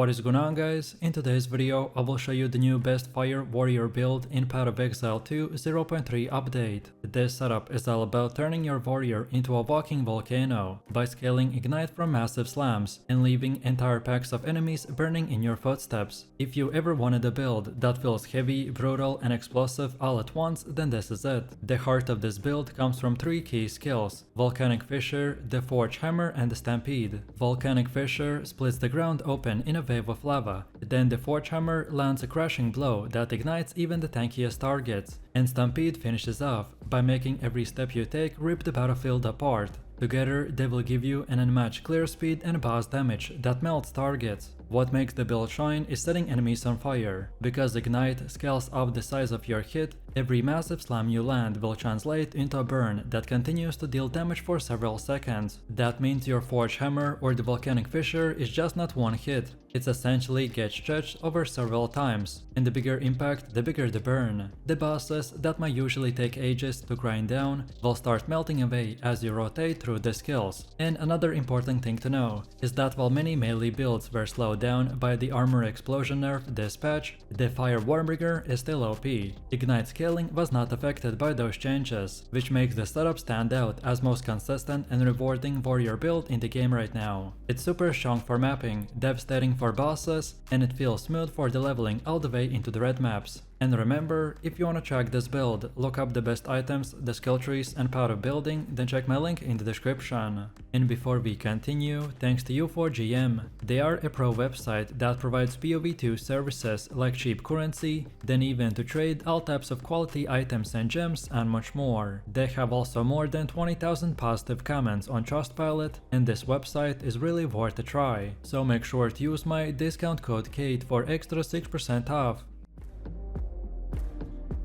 What is going on, guys? In today's video I will show you the new best fire warrior build in Path of Exile 2 0.3 update. This setup is all about turning your warrior into a walking volcano by scaling ignite from massive slams and leaving entire packs of enemies burning in your footsteps. If you ever wanted a build that feels heavy, brutal and explosive all at once, then this is it. The heart of this build comes from three key skills: Volcanic Fissure, the Forge Hammer and the Stampede. Volcanic Fissure splits the ground open in a wave of lava, then the Forge Hammer lands a crashing blow that ignites even the tankiest targets, and Stampede finishes off by making every step you take rip the battlefield apart. Together they will give you an unmatched clear speed and boss damage that melts targets. What makes the build shine is setting enemies on fire. Because Ignite scales up the size of your hit, every massive slam you land will translate into a burn that continues to deal damage for several seconds. That means your Forge Hammer or the Volcanic Fissure is just not one hit. It's essentially gets stretched over several times, and the bigger impact, the bigger the burn. The bosses that might usually take ages to grind down will start melting away as you rotate through the skills. And another important thing to know is that while many melee builds were slowed down by the armor explosion nerf this patch, the Fire Warmbringer is still OP. Ignite scaling was not affected by those changes, which makes the setup stand out as most consistent and rewarding warrior build in the game right now. It's super strong for mapping, devastating for bosses, and it feels smooth for the leveling all the way into the red maps. And remember, if you wanna track this build, look up the best items, the skill trees and power of building, then check my link in the description. And before we continue, thanks to U4GM. They are a pro website that provides POE2 services like cheap currency, then even to trade all types of quality items and gems and much more. They have also more than 20,000 positive comments on Trustpilot, and this website is really worth a try. So make sure to use my discount code KATE for extra 6% off.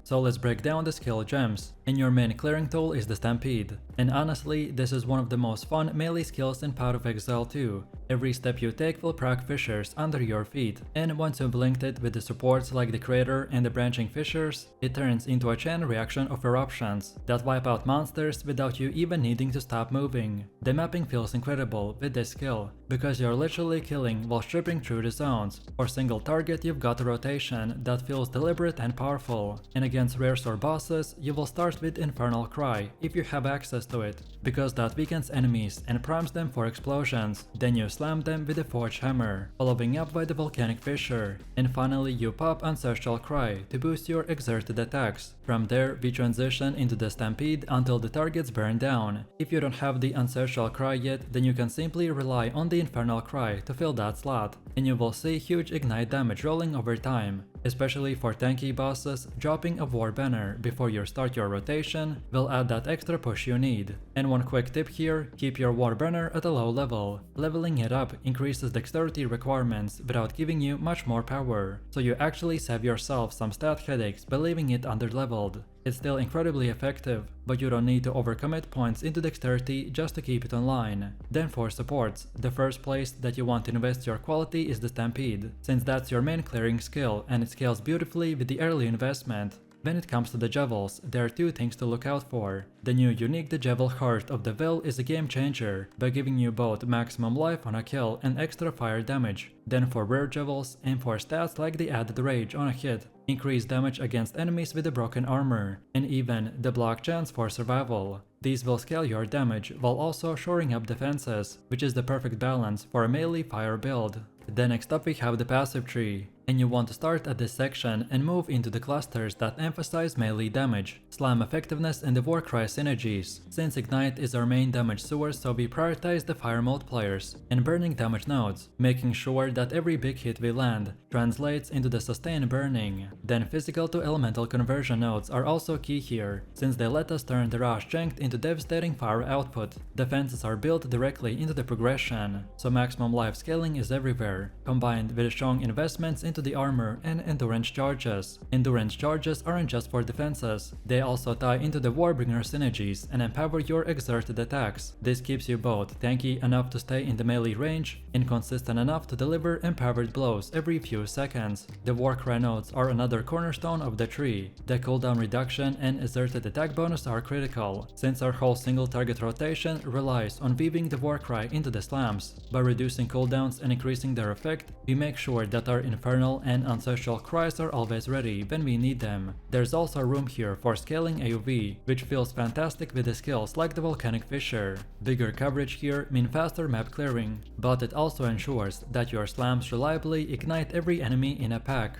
So let's break down the skill gems, and your main clearing tool is the Stampede. And honestly, this is one of the most fun melee skills in Path of Exile 2. Every step you take will proc fissures under your feet, and once you've linked it with the supports like the Crater and the branching fissures, it turns into a chain reaction of eruptions that wipe out monsters without you even needing to stop moving. The mapping feels incredible with this skill, because you're literally killing while stripping through the zones. For single target you've got a rotation that feels deliberate and powerful, and against rares or bosses you will start with Infernal Cry if you have access to it, because that weakens enemies and primes them for explosions. Then you slam them with the Forge Hammer, following up by the Volcanic Fissure, and finally you pop Ancestral Cry to boost your exerted attacks. From there we transition into the Stampede until the targets burn down. If you don't have the Ancestral Cry yet, then you can simply rely on the Infernal Cry to fill that slot, and you will see huge ignite damage rolling over time. Especially for tanky bosses, dropping a war banner before you start your rotation will add that extra push you need. And one quick tip here, keep your war banner at a low level. Leveling it up increases dexterity requirements without giving you much more power, so you actually save yourself some stat headaches by leaving it underleveled. It's still incredibly effective, but you don't need to overcommit points into dexterity just to keep it online. Then for supports, the first place that you want to invest your quality is the Stampede, since that's your main clearing skill and it scales beautifully with the early investment. When it comes to the Jevels, there are two things to look out for. The new unique The Jevel Heart of the Will is a game changer by giving you both maximum life on a kill and extra fire damage. Then for rare Jevels, aim for stats like the added rage on a hit, increased damage against enemies with the broken armor, and even the block chance for survival. These will scale your damage while also shoring up defenses, which is the perfect balance for a melee fire build. Then next up we have the passive tree, and you want to start at this section and move into the clusters that emphasize melee damage, slam effectiveness and the Warcry synergies. Since Ignite is our main damage source, so we prioritize the fire multipliers and burning damage nodes, making sure that every big hit we land translates into the sustained burning. Then physical to elemental conversion nodes are also key here, since they let us turn the raw strength into devastating fire output. Defenses are built directly into the progression, so maximum life scaling is everywhere, combined with strong investments into into the armor and endurance charges. Endurance charges aren't just for defenses, they also tie into the Warbringer synergies and empower your exerted attacks. This keeps you both tanky enough to stay in the melee range and consistent enough to deliver empowered blows every few seconds. The Warcry nodes are another cornerstone of the tree. The cooldown reduction and exerted attack bonus are critical, since our whole single target rotation relies on weaving the Warcry into the slams. By reducing cooldowns and increasing their effect, we make sure that our infernal and ancestral cries are always ready when we need them. There's also room here for scaling AoV, which feels fantastic with the skills like the volcanic fissure. Bigger coverage here mean faster map clearing, but it also ensures that your slams reliably ignite every enemy in a pack.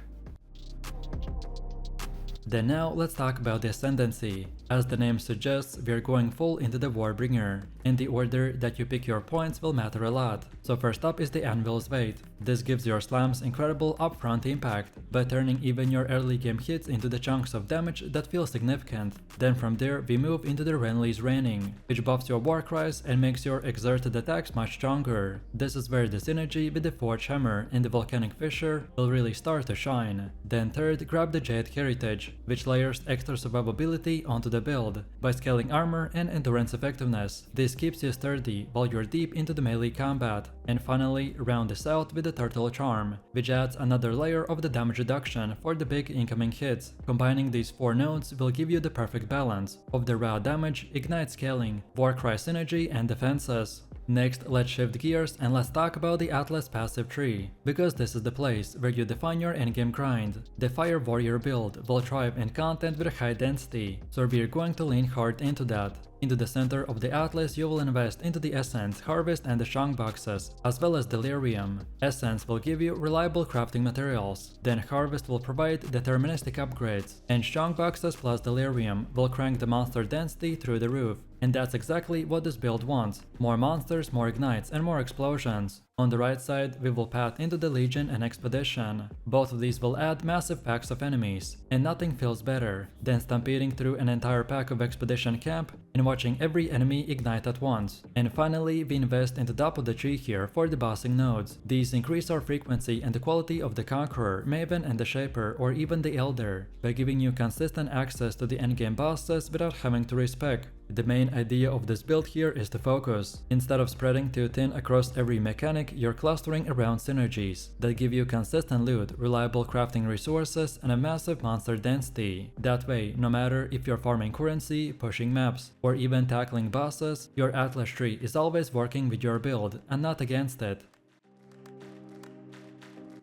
Then now let's talk about the Ascendancy. As the name suggests, we're going full into the Warbringer, and the order that you pick your points will matter a lot. So first up is the Anvil's Weight. This gives your slams incredible upfront impact, by turning even your early game hits into the chunks of damage that feel significant. Then from there we move into the Renly's Raining, which buffs your Warcries and makes your exerted attacks much stronger. This is where the synergy with the Forge Hammer and the Volcanic Fissure will really start to shine. Then third, grab the Jade Heritage, which layers extra survivability onto the build by scaling armor and endurance effectiveness. This keeps you sturdy while you're deep into the melee combat. And finally, round this out with the Turtle Charm, which adds another layer of the damage reduction for the big incoming hits. Combining these 4 nodes will give you the perfect balance of the raw damage, ignite scaling, Warcry synergy and defenses. Next, let's shift gears and let's talk about the Atlas passive tree, because this is the place where you define your endgame grind. The Fire Warrior build will thrive in content with a high density, so we're going to lean hard into that. Into the center of the Atlas you will invest into the Essence, Harvest and the Strong boxes, as well as Delirium. Essence will give you reliable crafting materials, then Harvest will provide deterministic upgrades, and Strong boxes plus Delirium will crank the monster density through the roof. And that's exactly what this build wants: more monsters, more ignites, and more explosions. On the right side, we will path into the Legion and Expedition. Both of these will add massive packs of enemies, and nothing feels better than stampeding through an entire pack of Expedition camp and watching every enemy ignite at once. And finally, we invest in the top of the tree here for the bossing nodes. These increase our frequency and the quality of the Conqueror, Maven and the Shaper, or even the Elder, by giving you consistent access to the endgame bosses without having to respec. The main idea of this build here is to focus. Instead of spreading too thin across every mechanic, you're clustering around synergies that give you consistent loot, reliable crafting resources, and a massive monster density. That way, no matter if you're farming currency, pushing maps, or even tackling bosses, your Atlas tree is always working with your build and not against it.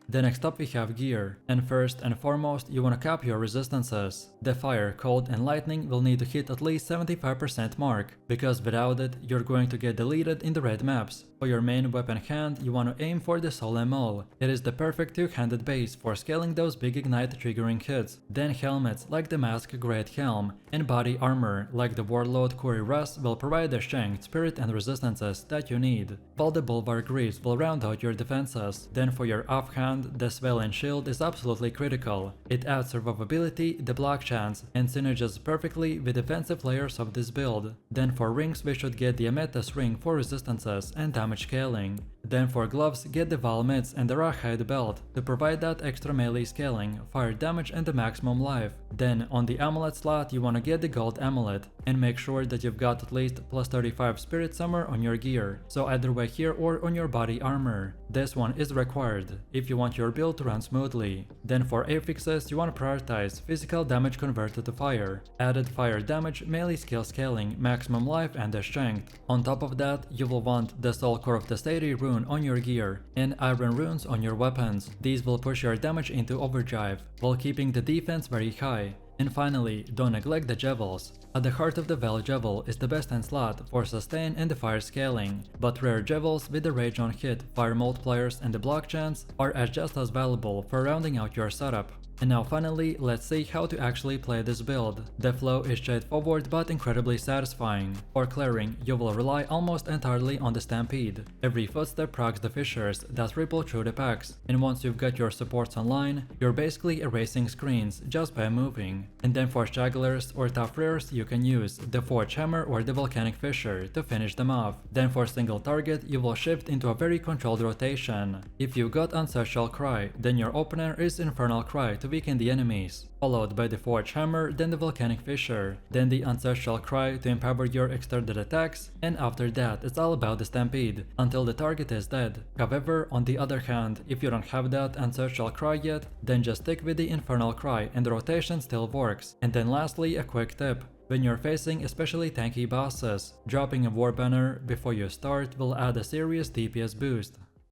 Then next up we have gear, and first and foremost you wanna cap your resistances. The fire, cold and lightning will need to hit at least 75% mark, because without it you're going to get deleted in the red maps. For your main weapon hand you wanna aim for the Solemn Maul. It is the perfect two-handed base for scaling those big ignite triggering hits. Then helmets like the Mask Great Helm and body armor like the Warlord Cuirass will provide the strength, spirit and resistances that you need, while the Bulwark Greaves will round out your defenses. Then for your offhand, the Swell Shield is absolutely critical. It adds survivability, the block chance, and synergizes perfectly with defensive layers of this build. Then for rings we should get the Amethyst Ring for resistances and damage scaling. Then for gloves, get the Valmits and the Rawhide Belt to provide that extra melee scaling, fire damage and the maximum life. Then on the amulet slot you wanna get the Gold Amulet, and make sure that you've got at least plus 35 Spirit Summer on your gear, so either way here or on your body armor. This one is required if you want your build to run smoothly. Then for affixes you wanna prioritize physical damage converted to fire, added fire damage, melee skill scaling, maximum life and the strength. On top of that you will want the Soul Core of the Deity rune on your gear and Iron runes on your weapons. These will push your damage into overdrive while keeping the defense very high. And finally, don't neglect the Jevels. At the heart of the Vel Jevel is the best in slot for sustain and the fire scaling, but rare Jevels with the rage on hit, fire multipliers and the block chance are just as valuable for rounding out your setup. And now finally, let's see how to actually play this build. The flow is straightforward but incredibly satisfying. For clearing, you will rely almost entirely on the Stampede. Every footstep procs the fissures that ripple through the packs, and once you've got your supports online, you're basically erasing screens just by moving. And then for stragglers or tough rares, you can use the Forge Hammer or the Volcanic Fissure to finish them off. Then for single target, you will shift into a very controlled rotation. If you got Ancestral Cry, then your opener is Infernal Cry to weaken the enemies, followed by the Forge Hammer, then the Volcanic Fissure, then the Ancestral Cry to empower your extended attacks, and after that it's all about the Stampede, until the target is dead. However, on the other hand, if you don't have that Ancestral Cry yet, then just stick with the Infernal Cry and the rotation still works. And then lastly, a quick tip. When you're facing especially tanky bosses, dropping a War Banner before you start will add a serious DPS boost.